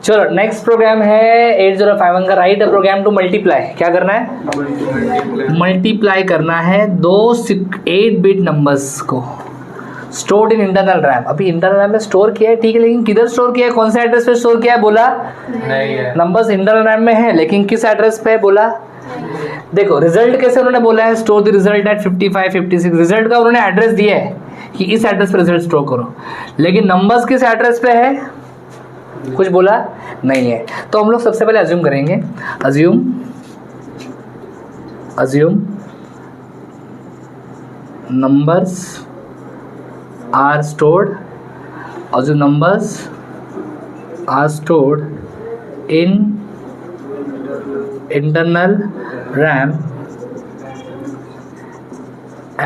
चलो next programme है 8051 का, right a programme to multiply. क्या करना है? मल्टीप्लाई करना है दो 8 बिट नंबर्स को, स्टोर्ड इन इंटरनल रैम। अभी इंटरनल रैम में स्टोर किया है, ठीक है, लेकिन किधर स्टोर किया है, कौन से एड्रेस पे स्टोर किया है? बोला नहीं है। नंबर्स इंटरनल रैम में है, लेकिन किस एड्रेस पे है? बोला। देखो रिजल्ट कैसे उन्होंने बोला है, store the result at 55 56। Result का उन्होंने एड्रेस दिया है कि इस एड्रेस पे रिजल्ट स्टोर करो, लेकिन नंबर्स किस एड्रेस पे है? कुछ बोला नहीं है। तो हम लोग सबसे पहले अज्यूम करेंगे, assume numbers are stored, assume numbers are stored in internal RAM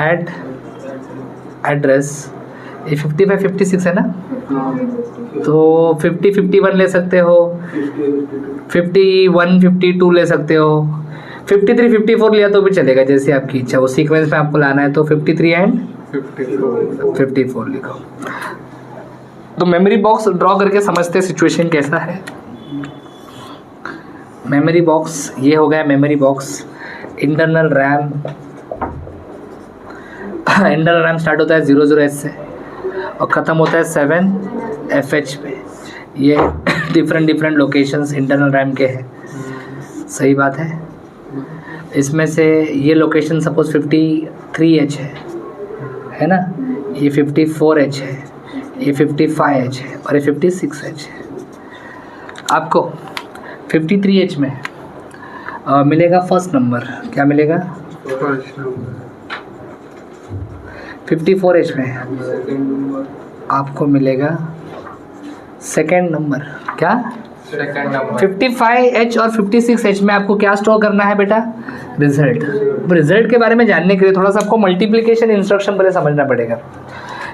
at address, ये 55 56 है ना, तो 50 51 ले सकते हो, 51 52 ले सकते हो, 53 54 लिया तो भी चलेगा, जैसे आपकी इच्छा, वो सीक्वेंस में आपको लाना है तो 53 एंड 54 लिखो। तो मेमोरी बॉक्स ड्रॉ करके समझते सिचुएशन कैसा है। मेमोरी बॉक्स ये हो गया, memory box internal RAM, internal RAM start होता है 00H से और ख़त्म होता है 7FH पे। ये डिफरेंट लोकेशंस इंटरनल रैम के हैं, सही बात है। इसमें से ये लोकेशन सपोज 53H है ना, ये 54H है, ये 55H है और ये 56H है। आपको 53H में मिलेगा फर्स्ट नंबर, क्या मिलेगा? 54H में आपको मिलेगा सेकेंड नंबर, क्या? Second number. 55H और 56H में आपको क्या स्टोर करना है बेटा? रिजल्ट। रिजल्ट के बारे में जानने के लिए थोड़ा सा आपको मल्टीप्लिकेशन इंस्ट्रक्शन पहले समझना पड़ेगा।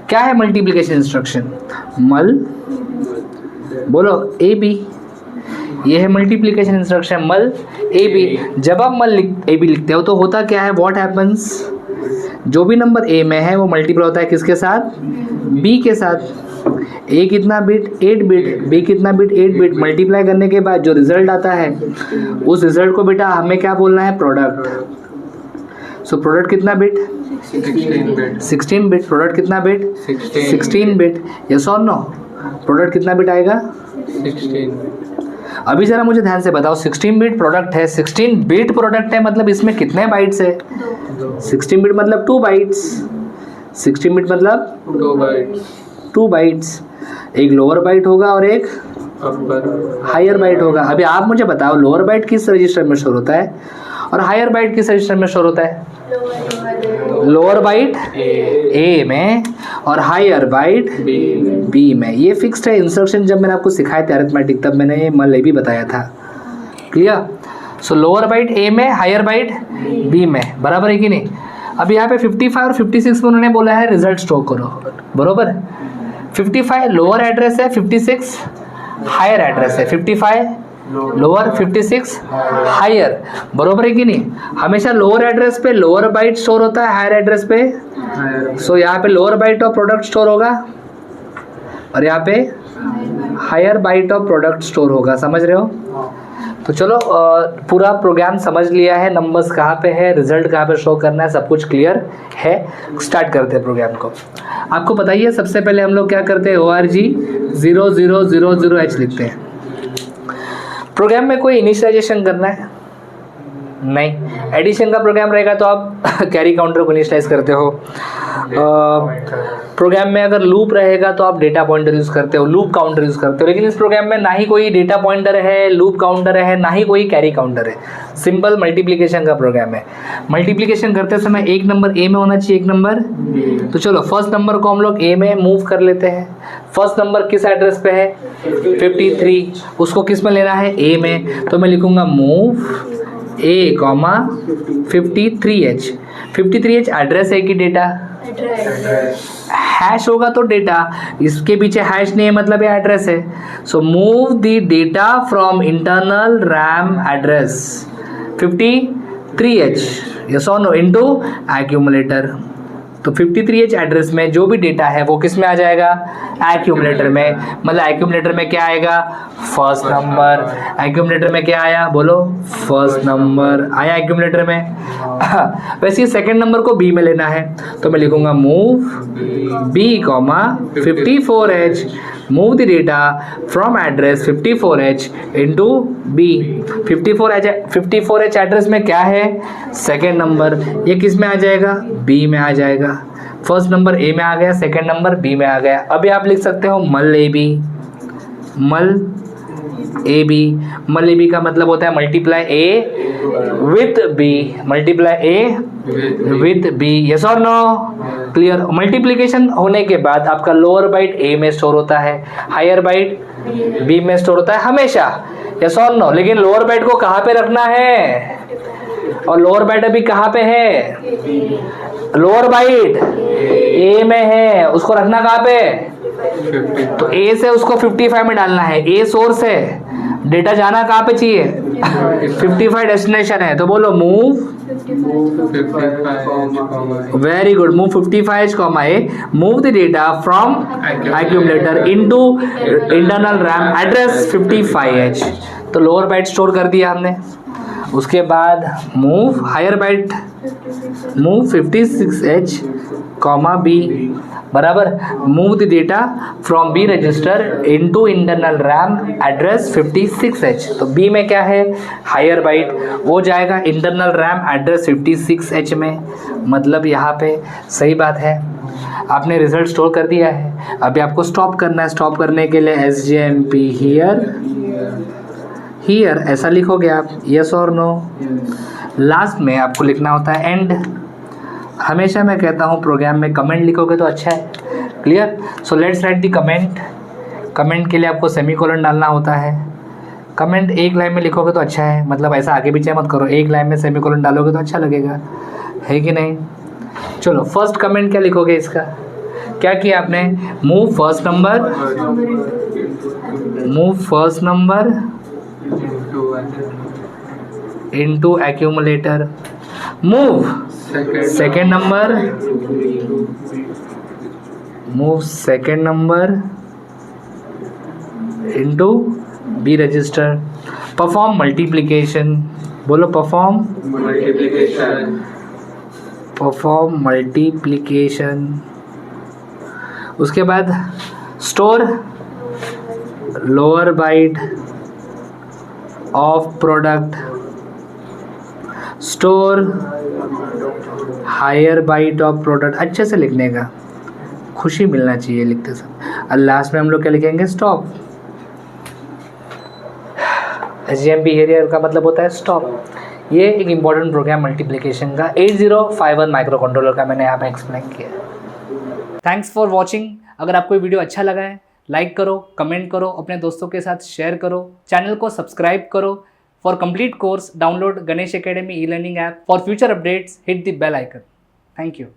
क्या है मल्टीप्लिकेशन इंस्ट्रक्शन? मल, बोलो ए बी, ये है मल्टीप्लिकेशन इंस्ट्रक्शन, मल ए बी। जब आप मल ए बी लिखते हो तो होता क्या है, व्हाट हैपन्स, जो भी नंबर ए में है वो मल्टीप्लाई होता है किसके साथ? बी के साथ। ए कितना बिट? 8 बिट। बी कितना बिट? 8 बिट। मल्टीप्लाई करने के बाद जो रिजल्ट आता है उस रिजल्ट को बेटा हमें क्या बोलना है? प्रोडक्ट। सो प्रोडक्ट कितना बिट? 16 बिट। प्रोडक्ट कितना बिट? 16 बिट। यस और नो? प्रोडक्ट कितना बिट आएगा? 16। अभी जरा मुझे ध्यान से बताओ, 16 बिट प्रोडक्ट है, 16 बिट प्रोडक्ट है, मतलब इसमें कितने बाइट्स है? 16 बिट मतलब 2 बाइट्स। 16 बिट मतलब 2 बाइट्स। एक लोअर बाइट होगा और एक हायर बाइट होगा। अभी आप मुझे बताओ, लोअर बाइट किस रजिस्टर में स्टोर होता है और हायर बाइट किस रजिस्टर में स्टोर होता है? लोअर बाइट ए में और हायर बाइट बी में। ये फिक्स्ड है इंस्ट्रक्शन। जब मैंने आपको सिखाया था अरिथमेटिक तब मैंने ये मल भी बताया था। क्लियर? सो लोअर बाइट ए में, हायर बाइट बी में, बराबर है कि नहीं? अब यहाँ पे 55 और 56 में उन्होंने बोला है रिजल्ट स्टोर करो, बरोबर। 55 लोअर एड्रेस है, 56 हायर एड्रेस है। 55 लोअर, 56 हायर, बरोबर है कि नहीं? हमेशा लोअर एड्रेस पे लोअर बाइट स्टोर होता है, हायर एड्रेस पे सो यहाँ पे lower byte of product store होगा और यहाँ पे higher byte of product store होगा। समझ रहे हो? तो चलो पूरा प्रोग्राम समझ लिया है, नंबर्स कहाँ पे है, रिजल्ट कहाँ पे शो करना है, सब कुछ क्लियर है। स्टार्ट करते हैं प्रोग्राम को। आपको बताइए सबसे पहले हम लोग क्या करते हैं, ORG 0000H लिखते हैं। प्रोग्राम में कोई इनिशियलाइजेशन करना है? नहीं। एडिशन का प्रोग्राम रहेगा तो आप कैरी काउंटर को इनिशियलाइज करते हो। प्रोग्राम में अगर लूप रहेगा तो आप डेटा पॉइंटर यूज़ करते हो, लूप काउंटर यूज़ करते हो। लेकिन इस प्रोग्राम में ना ही कोई डेटा पॉइंटर है, लूप काउंटर है, ना ही कोई कैरी काउंटर है। सिंपल मल्टीप्लिकेशन का प्रोग्राम है। मल्टीप्लिकेशन करते समय एक नंबर ए में होना चाहिए, एक नंबर बी। तो चलो फर्स्ट नंबर को हम लोग ए में मूव कर लेते हैं। फर्स्ट नंबर किस एड्रेस पे है? 53। उसको किस में लेना है? ए में। तो मैं लिखूंगा मूव ए कॉमा 53H। 53H एड्रेस है कि डेटा? हैश होगा तो डेटा, इसके पीछे हैश नहीं है मतलब ये एड्रेस है। So move the data from internal RAM address 53H, yes और नो, इनटू एक्यूमुलेटर। तो 53H एड्रेस में जो भी डेटा है वो किस में आ जाएगा, एक्यूमुलेटर में। मतलब एक्यूमुलेटर में क्या आएगा, फर्स्ट नंबर। एक्यूमुलेटर में क्या आया, बोलो फर्स्ट नंबर आया एक्यूमुलेटर में। वैसे ये सेकंड नंबर को बी में लेना है, तो मैं लिखूंगा move B comma 54H, move the data from address 54H into B. 54H address में क्या है, सेकंड नंबर, ये किस में आ जाएगा, बी में आ जाएगा। फर्स्ट नंबर ए में आ गया, सेकंड नंबर बी में आ गया। अभी आप लिख सकते हो मल ए बी, मल ए बी। मल ए बी का मतलब होता है multiply A with B, multiply A with B. Yes और नो, क्लियर। मल्टीप्लिकेशन होने के बाद आपका लोअर बाइट ए में स्टोर होता है, हायर बाइट बी में स्टोर होता है हमेशा। यस और नो, लेकिन लोअर बाइट को कहाँ पे रखना है, और लोअर बाइट अभी कहाँ पे है, लोअर बाइट ए में है, उसको रखना कहाँ पे, तो ए से उसको 55 में डालना है। ए सोर्स है, डेटा जाना कहाँ पे चाहिए, 55 डेस्टिनेशन है। तो बोलो move, very good, move 55H comma A, move the data from accumulator into internal RAM address 55H। तो लोअर बाइट स्टोर कर दिया हमने। उसके बाद move higher byte, move 56H comma B, बराबर, move the data from B register into internal RAM address 56H। तो B में क्या है, हायर बाइट, वो जाएगा इंटरनल रैम एड्रेस 56H में। मतलब यहाँ पे सही बात है, आपने रिजल्ट स्टोर कर दिया है। अभी आपको स्टॉप करना है। स्टॉप करने के लिए SJMP हियर ऐसा लिखोगे आप, यस और नो। लास्ट में आपको लिखना होता है एंड। हमेशा मैं कहता हूँ प्रोग्राम में कमेंट लिखोगे तो अच्छा है, clear. So let's write the comment. Comment के लिए आपको सेमीकोलन डालना होता है। कमेंट एक लाइन में लिखोगे तो अच्छा है, मतलब ऐसा आगे पीछे मत करो, एक लाइन में सेमीकोलन डालोगे तो अच्छा लगेगा, है कि नहीं। चलो फर्स्ट कमेंट क्या लिखोगे इसका, क्या किया आपने, move first number into accumulator, move second number into B register, perform multiplication, बोलो परफॉर्म मल्टीप्लिकेशन। उसके बाद store lower byte of product, store higher byte of product. अच्छे से लिखने का, खुशी मिलना चाहिए लिखते समय। और लास्ट में हम लोग क्या लिखेंगे, स्टॉप। SJMP हियर का मतलब होता है स्टॉप। ये एक इम्पॉर्टेंट प्रोग्राम मल्टीप्लिकेशन का 8051 माइक्रो कंट्रोलर का मैंने यहाँ पे एक्सप्लेन किया। Thanks for watching. अगर आपको ये वीडियो अच्छा लगा है, लाइक करो, कमेंट करो, अपने दोस्तों के साथ शेयर करो, चैनल को सब्सक्राइब करो। For complete course download Ganesh academy e-learning app. For future updates hit the bell icon. Thank you.